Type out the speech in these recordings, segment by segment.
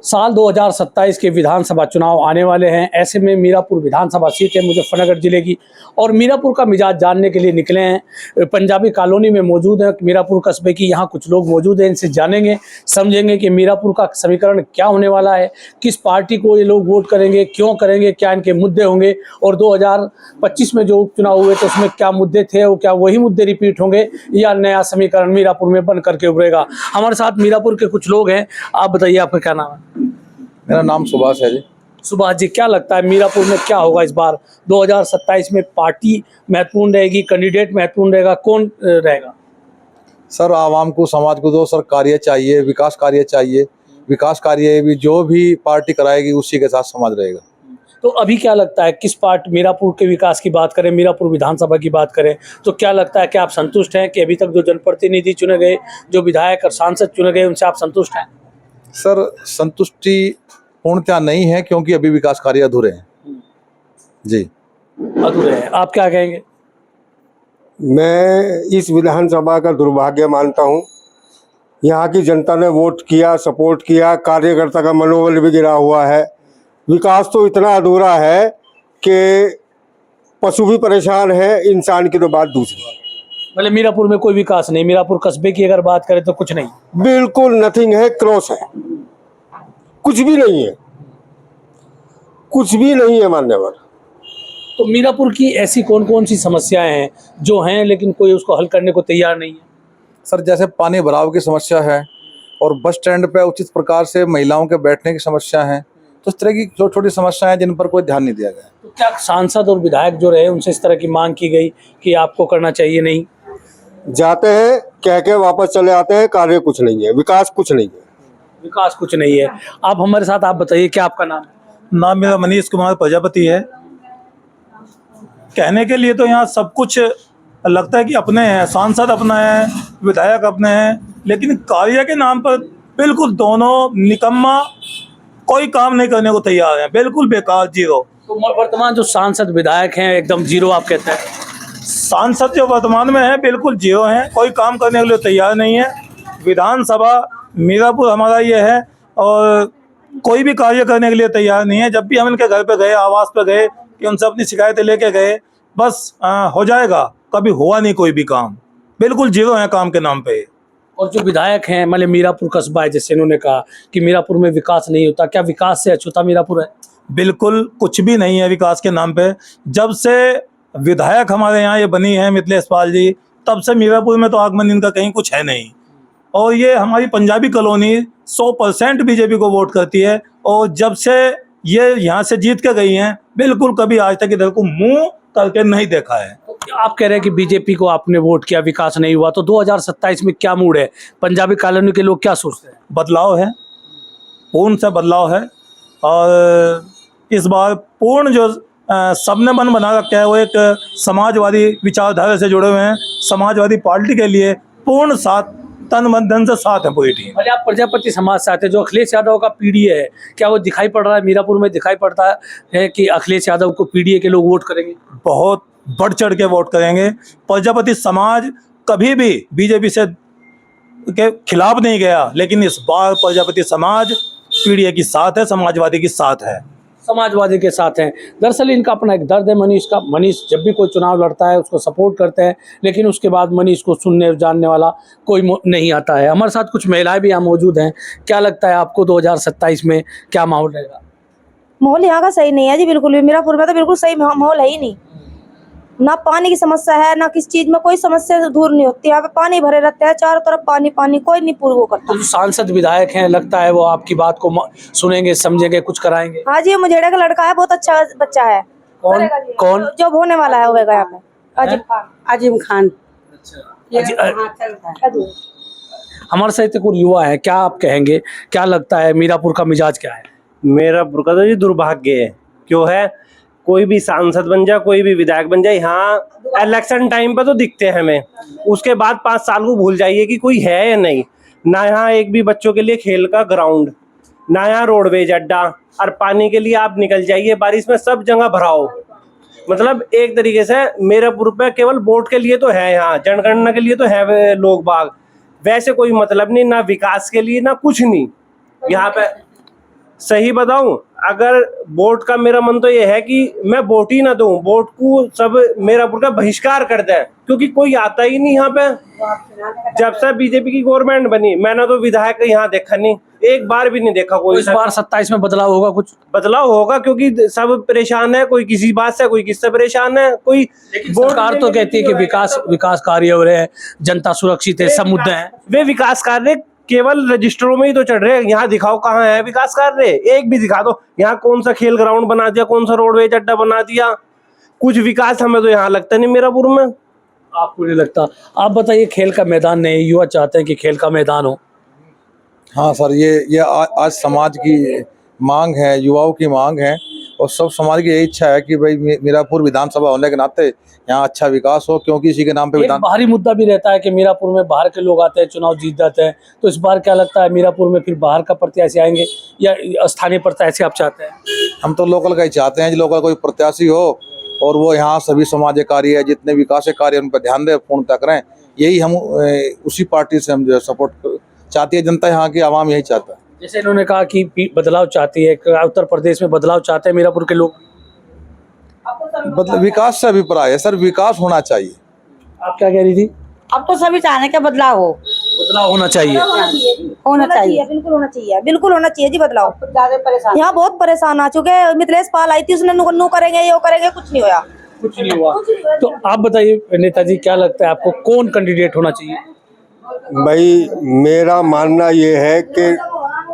साल 2027 के विधानसभा चुनाव आने वाले हैं। ऐसे में मीरापुर विधानसभा सीट है मुजफ्फरनगर जिले की, और मीरापुर का मिजाज जानने के लिए निकले हैं। पंजाबी कॉलोनी में मौजूद है मीरापुर कस्बे की, यहाँ कुछ लोग मौजूद हैं। इनसे जानेंगे, समझेंगे कि मीरापुर का समीकरण क्या होने वाला है, किस पार्टी को ये लोग वोट करेंगे, क्यों करेंगे, क्या इनके मुद्दे होंगे, और 2025 में जो उपचुनाव हुए तो उसमें क्या मुद्दे थे और क्या वही मुद्दे रिपीट होंगे या नया समीकरण मीरापुर में बन करके उभरेगा। हमारे साथ मीरापुर के कुछ लोग हैं। आप बताइए, आपका क्या नाम है? मेरा नाम सुभाष है जी। सुभाष जी, क्या लगता है मीरापुर में क्या होगा इस बार 2027 में? पार्टी महत्वपूर्ण रहेगी, कैंडिडेट महत्वपूर्ण रहेगा, कौन रहेगा? सर, आवाम को, समाज को तो सर कार्य चाहिए, विकास कार्य चाहिए। विकास कार्य भी जो भी पार्टी कराएगी उसी के साथ समाज रहेगा। तो अभी क्या लगता है, किस पार्टी, मीरापुर के विकास की बात करें, मीरापुर विधानसभा की बात करें, तो क्या लगता है कि आप संतुष्ट हैं कि अभी तक जो जनप्रतिनिधि चुने गए, जो विधायक और सांसद चुने गए, उनसे आप संतुष्ट हैं? सर, संतुष्टि पूर्णतः नहीं है, क्योंकि अभी विकास कार्य अधूरे हैं जी। अधूरे हैं। आप क्या कहेंगे? मैं इस विधानसभा का दुर्भाग्य मानता हूं। यहाँ की जनता ने वोट किया, सपोर्ट किया, कार्यकर्ता का मनोबल भी गिरा हुआ है। विकास तो इतना अधूरा है कि पशु भी परेशान है, इंसान की तो बात दूसरी। मतलब मीरापुर में कोई विकास नहीं, मीरापुर कस्बे की अगर बात करें तो कुछ नहीं, बिल्कुल नथिंग है, क्रॉस है, कुछ भी नहीं है, कुछ भी नहीं है मान्यवर। तो मीरापुर की ऐसी कौन कौन सी समस्याएं हैं जो हैं लेकिन कोई उसको हल करने को तैयार नहीं है? सर, जैसे पानी भराव की समस्या है, और बस स्टैंड पे उचित प्रकार से महिलाओं के बैठने की समस्या है। तो इस तरह की छोटी छोटी समस्याएं हैं जिन पर कोई ध्यान नहीं दिया गया। तो क्या सांसद और विधायक जो रहे उनसे इस तरह की मांग की गई कि आपको करना चाहिए? नहीं जाते हैं, कह के वापस चले आते हैं, कार्य कुछ नहीं है, विकास कुछ नहीं है। विकास कुछ नहीं है। आप हमारे साथ, आप बताइए, क्या आपका नाम है? नाम मेरा मनीष कुमार प्रजापति है। कहने के लिए तो यहाँ सब कुछ लगता है कि अपने हैं, सांसद अपना है, विधायक अपने हैं, लेकिन कार्य के नाम पर बिल्कुल दोनों निकम्मा, कोई काम नहीं करने को तैयार है, बिल्कुल बेकार, जीरो। तो वर्तमान जो सांसद विधायक हैं एकदम जीरो आप कहते हैं? सांसद जो वर्तमान में है बिल्कुल जीरो हैं, कोई काम करने के लिए तैयार नहीं है। विधानसभा मीरापुर हमारा ये है, और कोई भी कार्य करने के लिए तैयार नहीं है। जब भी हम इनके घर पे गए, आवास पे गए, कि उनसे अपनी शिकायतें लेके गए, बस हो जाएगा, कभी हुआ नहीं कोई भी काम, बिल्कुल जीरो है काम के नाम पे। और जो विधायक हैं, मतलब मीरापुर कस्बा है, जैसे इन्होंने कहा कि मीरापुर में विकास नहीं होता, क्या विकास से अछूता मीरापुर है? बिल्कुल कुछ भी नहीं है विकास के नाम पे। जब से विधायक हमारे यहाँ ये बनी है मिथिलेश पाल जी, तब से मीरापुर में तो आगमन इनका कहीं कुछ है नहीं। और ये हमारी पंजाबी कॉलोनी 100% बीजेपी को वोट करती है, और जब से ये यहाँ से जीत के गई हैं, बिल्कुल कभी आज तक इधर को मुंह करके नहीं देखा है। आप कह रहे हैं कि बीजेपी को आपने वोट किया, विकास नहीं हुआ, तो 2027 में क्या मूड है? पंजाबी कॉलोनी के लोग क्या सोचते हैं? बदलाव है, पूर्ण से बदलाव है। और इस बार पूर्ण जो सबने मन बना रखा है वो एक समाजवादी विचारधारा से जुड़े हुए हैं। समाजवादी पार्टी के लिए पूर्ण साथ, तन मन धन से साथ है पूरी टीम। अरे आप प्रजापति समाज से आते हैं, जो अखिलेश यादव का पीडीए है, क्या वो दिखाई पड़ रहा है मीरापुर में? दिखाई पड़ता है कि अखिलेश यादव को पीडीए के लोग वोट करेंगे? बहुत बढ़ चढ़ के वोट करेंगे। प्रजापति समाज कभी भी बीजेपी से के खिलाफ नहीं गया, लेकिन इस बार प्रजापति समाज पीडीए की साथ है, समाजवादी की साथ है, समाजवादी के साथ हैं। दरअसल इनका अपना एक दर्द है मनीष का। मनीष जब भी कोई चुनाव लड़ता है उसको सपोर्ट करते हैं, लेकिन उसके बाद मनीष को सुनने जानने वाला कोई नहीं आता है। हमारे साथ कुछ महिलाएं भी यहाँ मौजूद हैं। क्या लगता है आपको 2027 में क्या माहौल रहेगा? माहौल यहाँ का सही नहीं है जी, बिल्कुल भी। मीरापुर में तो बिल्कुल सही माहौल है ही नहीं। ना पानी की समस्या है, ना किस चीज में कोई समस्या दूर नहीं होती। यहाँ पे पानी भरे रहते हैं, चारों तरफ पानी पानी, कोई नहीं पूरा वो करता। तो जो सांसद विधायक हैं, लगता है वो आपकी बात को सुनेंगे, समझेंगे, कुछ कराएंगे? हाँ जी, मुझेड़ा का लड़का है, बहुत अच्छा बच्चा है। कौन कौन? जो होने वाला है होगा यहाँ पे, अजीम खान। अजीम खान। हमारे साथ एक और युवा है, क्या आप कहेंगे, क्या लगता है मीरापुर का मिजाज क्या है? मीरापुर का तो ये दुर्भाग्य है। क्यों है? कोई भी सांसद बन जाए, कोई भी विधायक बन जाए, यहाँ इलेक्शन टाइम पर तो दिखते हैं हमें, उसके बाद 5 साल को भूल जाइए कि कोई है या नहीं। ना यहाँ एक भी बच्चों के लिए खेल का ग्राउंड, ना यहाँ रोडवेज अड्डा, और पानी के लिए आप निकल जाइए बारिश में, सब जगह भराओ। मतलब एक तरीके से मीरापुर पे केवल वोट के लिए तो है, यहाँ जनगणना के लिए तो है लोग बाग, वैसे कोई मतलब नहीं, ना विकास के लिए, ना कुछ नहीं यहाँ पे। सही बताऊं, अगर वोट का मेरा मन तो ये है कि मैं वोट ही ना दूं, वोट को सब मीरापुर का बहिष्कार कर दें, क्योंकि कोई आता ही नहीं यहाँ पे। जब से बीजेपी की गवर्नमेंट बनी मैंने तो विधायक यहाँ देखा नहीं, एक बार भी नहीं देखा कोई। इस बार 27 में बदलाव होगा, कुछ बदलाव होगा क्योंकि सब परेशान है, कोई किसी बात से कोई किससे परेशान है, कोई सरकार तो कहती है कि विकास कार्य हो रहे हैं, जनता सुरक्षित है, सब मुद्दे हैं। वे विकास कार्य केवल रजिस्टरों में ही तो चढ़ रहे हैं, यहाँ दिखाओ कहाँ है विकास कार्य, एक भी दिखा दो। यहाँ कौन सा खेल ग्राउंड बना दिया, कौन सा रोडवेज अड्डा बना दिया, कुछ विकास हमें तो यहाँ लगता नहीं मीरापुर में। आपको नहीं लगता? आप बताइए, खेल का मैदान नहीं, युवा चाहते हैं कि खेल का मैदान हो। हाँ सर, ये आज समाज की मांग है, युवाओं की मांग है, और सब समाज की यही इच्छा है कि भाई मीरापुर विधानसभा होने के नाते यहाँ अच्छा विकास हो, क्योंकि इसी के नाम पे एक बाहरी मुद्दा भी रहता है कि मीरापुर में बाहर के लोग आते हैं, चुनाव जीत जाते हैं, तो इस बार क्या लगता है मीरापुर में फिर बाहर का प्रत्याशी आएंगे या स्थानीय प्रत्याशी आप चाहते हैं? हम तो लोकल का ही चाहते हैं, लोकल कोई प्रत्याशी हो और वो यहाँ सभी समाज कार्य है, जितने विकास कार्य उन पर ध्यान दे, पूर्णता करें। यही हम उसी पार्टी से हम जो सपोर्ट चाहती है जनता, यहाँ की आवाम यही चाहता है। जैसे इन्होंने कहा कि बदलाव चाहती है, उत्तर प्रदेश में बदलाव चाहते हैं मीरापुर के लोग। विकास से अभिप्राय है सर, विकास होना चाहिए। आप क्या कह रही थी? अब तो सभी चाहने का बदलाव हो, बदलाव होना चाहिए। होना चाहिए, बिल्कुल होना चाहिए, बिल्कुल होना चाहिए जी बदलाव। ज्यादा परेशान यहाँ बहुत परेशान आ चुके हैं। मिथिलेश पाल आई थी, उसने नु करेंगे ये करेंगे, कुछ नहीं होया। कुछ नहीं हुआ। तो आप बताइए नेताजी, क्या लगता है आपको कौन कैंडिडेट होना चाहिए? भाई मेरा मानना ये है कि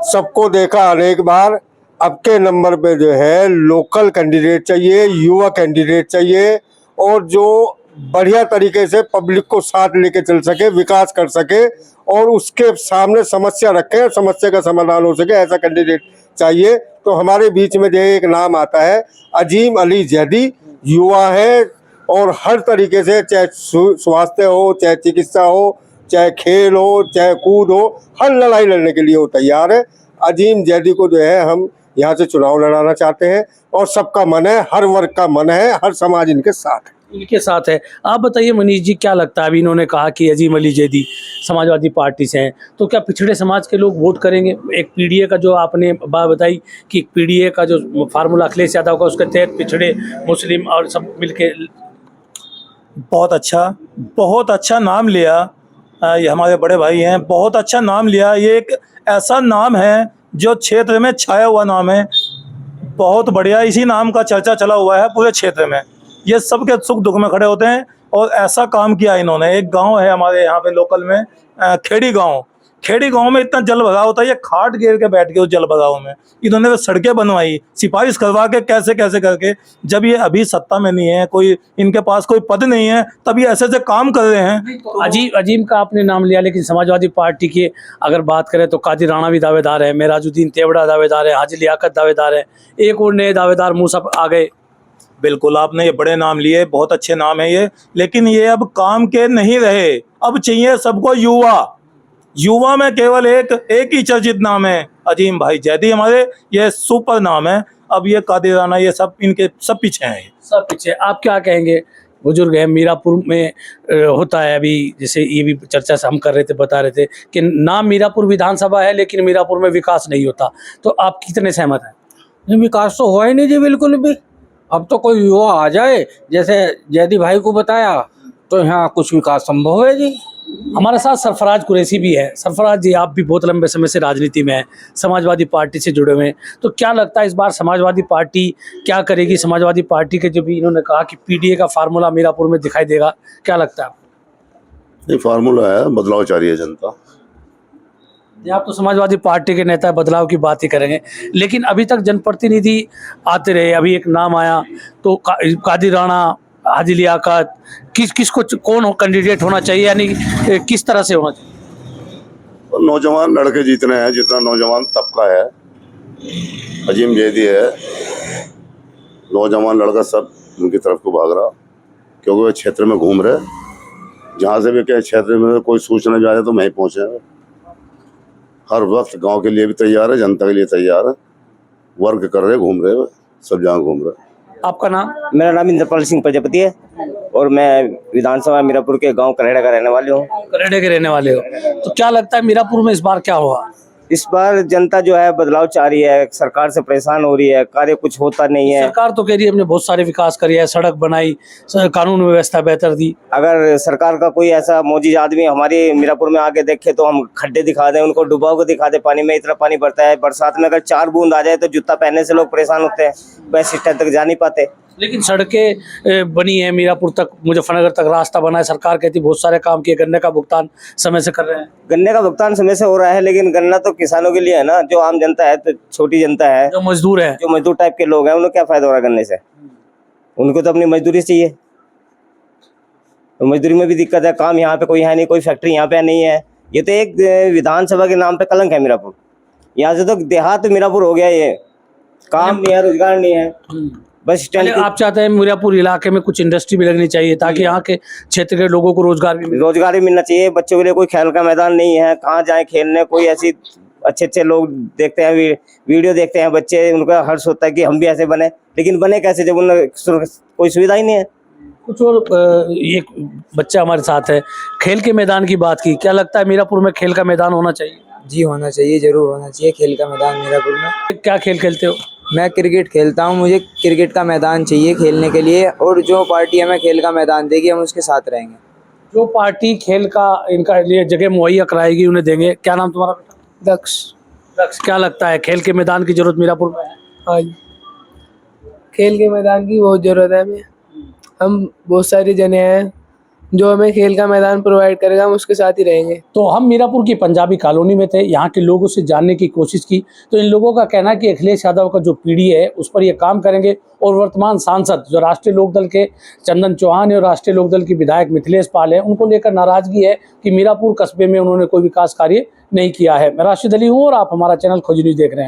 सबको देखा अनेक बार, अब के नंबर पे जो है लोकल कैंडिडेट चाहिए, युवा कैंडिडेट चाहिए, और जो बढ़िया तरीके से पब्लिक को साथ लेके चल सके, विकास कर सके और उसके सामने समस्या रखे, समस्या का समाधान हो सके, ऐसा कैंडिडेट चाहिए। तो हमारे बीच में जो एक नाम आता है अजीम अली जैदी, युवा है और हर तरीके से, चाहे स्वास्थ्य हो, चाहे चिकित्सा हो, चाहे खेल हो, चाहे कूद हो, हर लड़ाई लड़ने के लिए वो तैयार है। अजीम जैदी को जो है हम यहाँ से चुनाव लड़ाना चाहते हैं, और सबका मन है, हर वर्ग का मन है, हर समाज इनके साथ है। आप बताइए मनीष जी, क्या लगता है? अभी इन्होंने कहा कि अजीम अली जैदी समाजवादी पार्टी से हैं, तो क्या पिछड़े समाज के लोग वोट करेंगे? एक पीडीए का जो आपने बात बताई कि पीडीए का जो फार्मूला अखिलेश यादव का, उसके तहत पिछड़े, मुस्लिम और सब मिलके। बहुत अच्छा नाम लिया, ये हमारे बड़े भाई हैं, बहुत अच्छा नाम लिया। ये एक ऐसा नाम है जो क्षेत्र में छाया हुआ नाम है, बहुत बढ़िया। इसी नाम का चर्चा चला हुआ है पूरे क्षेत्र में, ये सबके सुख दुख में खड़े होते हैं, और ऐसा काम किया इन्होंने। एक गांव है हमारे यहाँ पे लोकल में, खेड़ी गांव में इतना जल भराव होता है, ये खाट गिर के बैठ गए उस जल भराव में। इन्होंने वो सड़कें बनवाई, सिफारिश करवा के, कैसे कैसे करके। जब ये अभी सत्ता में नहीं है, कोई इनके पास कोई पद नहीं है, तब ये ऐसे काम कर रहे हैं। अजीम का आपने नाम लिया, लेकिन समाजवादी पार्टी की अगर बात करें तो कादिर राणा भी दावेदार है, मेराजुद्दीन तेवड़ा दावेदार है, हाजी लियाकत दावेदार है, एक और नए दावेदार मूसा आ गए। बिल्कुल, आपने ये बड़े नाम लिए, बहुत अच्छे नाम है ये, लेकिन ये अब काम के नहीं रहे। अब चाहिए सबको युवा में केवल एक ही चर्चित नाम है, अजीम भाई जैदी हमारे, ये सुपर नाम है। अब ये कादिर राणा, ये सब इनके सब पीछे हैं, सब पीछे। आप क्या कहेंगे? बुजुर्ग है, मीरापुर में होता है अभी, जैसे ये भी चर्चा से हम कर रहे थे, बता रहे थे कि नाम मीरापुर विधानसभा है, लेकिन मीरापुर में विकास नहीं होता, तो आप कितने सहमत हैं? विकास तो हुआ ही नहीं जी बिल्कुल भी। अब तो कोई युवा आ जाए, जैसे जैदी भाई को बताया, तो यहाँ कुछ विकास संभव है जी। हमारे साथ सरफराज कुरैशी भी है। सरफराज जी, आप भी बहुत लंबे समय से राजनीति में हैं, समाजवादी पार्टी से जुड़े हुए हैं, तो क्या लगता है इस बार समाजवादी पार्टी क्या करेगी? समाजवादी पार्टी के जो भी इन्होंने कहा कि पीडीए का फार्मूला मीरापुर में दिखाई देगा, क्या लगता है आपको? ये फार्मूला है, बदलाव चाह रही है जनता। आप तो समाजवादी पार्टी के नेता बदलाव की बात ही करेंगे, लेकिन अभी तक जनप्रतिनिधि आते रहे। अभी एक नाम आया तो कादिर राणा, हाजी लियाकत, किसको कौन कैंडिडेट होना चाहिए, यानी किस तरह से होना चाहिए? नौजवान लड़के जितने हैं, जितना नौजवान तबका है, अजीम जैदी है, नौजवान लड़का सब उनकी तरफ को भाग रहा, क्योंकि वे क्षेत्र में घूम रहे, जहाँ से भी क्या क्षेत्र में कोई सूचना भी आ जाए तो वहीं पहुँचे। हर वक्त गांव के लिए भी तैयार है, जनता के लिए तैयार है, वर्क कर रहे, घूम रहे, सब जगह घूम रहे। आपका नाम? मेरा नाम इंद्रपाल सिंह प्रजापति है, और मैं विधानसभा मीरापुर के गांव करेड़ा का रहने वाले हूँ। करेड़े के रहने वाले हो, तो क्या लगता है मीरापुर में इस बार क्या होगा? इस बार जनता जो है बदलाव चाह रही है, सरकार से परेशान हो रही है, कार्य कुछ होता नहीं है। सरकार तो कह रही है हमने बहुत सारे विकास करे है, सड़क बनाई, कानून व्यवस्था बेहतर दी। अगर सरकार का कोई ऐसा मौजूद आदमी हमारे मीरापुर में आके देखे तो हम खड्डे दिखा दें, उनको डुबाव को दिखा दें, पानी में इतना पानी भरता है, बरसात में अगर 4 बूंद आ जाए तो जूता पहनने से लोग परेशान होते हैं, बस स्टैंड तक जा नहीं पाते। लेकिन सड़कें बनी है, मीरापुर तक, मुजफ्फरनगर तक रास्ता बना है, सरकार कहती है बहुत सारे काम किए, गन्ने का भुगतान समय से कर रहे हैं। गन्ने का भुगतान समय से हो रहा है, लेकिन गन्ना तो किसानों के लिए है ना, जो आम जनता है, तो छोटी जनता है, जो मजदूर है, जो मजदूर टाइप के लोग हैं, उन्हें क्या फायदा हो रहा है गन्ने से? उनको तो अपनी मजदूरी चाहिए, तो मजदूरी में भी दिक्कत है। काम यहाँ पे कोई है नहीं, कोई फैक्ट्री यहाँ पे नहीं है। ये तो एक विधानसभा के नाम पे कलंक है मीरापुर। यहाँ से तो देहात मीरापुर हो गया, ये काम नहीं है, रोजगार नहीं है, बस स्टैंड। आप चाहते हैं मीरापुर इलाके में कुछ इंडस्ट्री भी लगनी चाहिए ताकि यहाँ के क्षेत्र के लोगों को रोजगार भी मिलना चाहिए। बच्चों के लिए कोई खेल का मैदान नहीं है, कहाँ जाए खेलने? कोई ऐसी अच्छे लोग देखते हैं, वीडियो देखते हैं बच्चे, उनका हर्ष होता है कि हम भी ऐसे बने, लेकिन बने कैसे जब उन्हें कोई सुविधा ही नहीं है। कुछ और एक बच्चा हमारे साथ है, खेल के मैदान की बात की, क्या लगता है मीरापुर में खेल का मैदान होना चाहिए? जी होना चाहिए, जरूर होना चाहिए खेल का मैदान मीरापुर में। क्या खेल खेलते हो? मैं क्रिकेट खेलता हूँ, मुझे क्रिकेट का मैदान चाहिए खेलने के लिए, और जो पार्टी हमें खेल का मैदान देगी हम उसके साथ रहेंगे। जो पार्टी खेल का इनका लिए जगह मुहैया कराएगी उन्हें देंगे। क्या नाम तुम्हारा बेटा? दक्ष। दक्ष, क्या लगता है खेल के मैदान की जरूरत मीरापुर में है? हाँ जी, खेल के मैदान की बहुत ज़रूरत है हमें। हम बहुत सारे जने हैं, जो हमें खेल का मैदान प्रोवाइड करेगा हम उसके साथ ही रहेंगे। तो हम मीरापुर की पंजाबी कॉलोनी में थे, यहाँ के लोगों से जानने की कोशिश की, तो इन लोगों का कहना है कि अखिलेश यादव का जो पीढ़ी है उस पर ये काम करेंगे, और वर्तमान सांसद जो राष्ट्रीय लोकदल के चंदन चौहान है और राष्ट्रीय लोकदल की विधायक मिथिलेश पाल है, उनको लेकर नाराजगी है कि मीरापुर कस्बे में उन्होंने कोई विकास कार्य नहीं किया है। मैं राशिद अली हूँ और आप हमारा चैनल खोज न्यूज़ देख रहे हैं।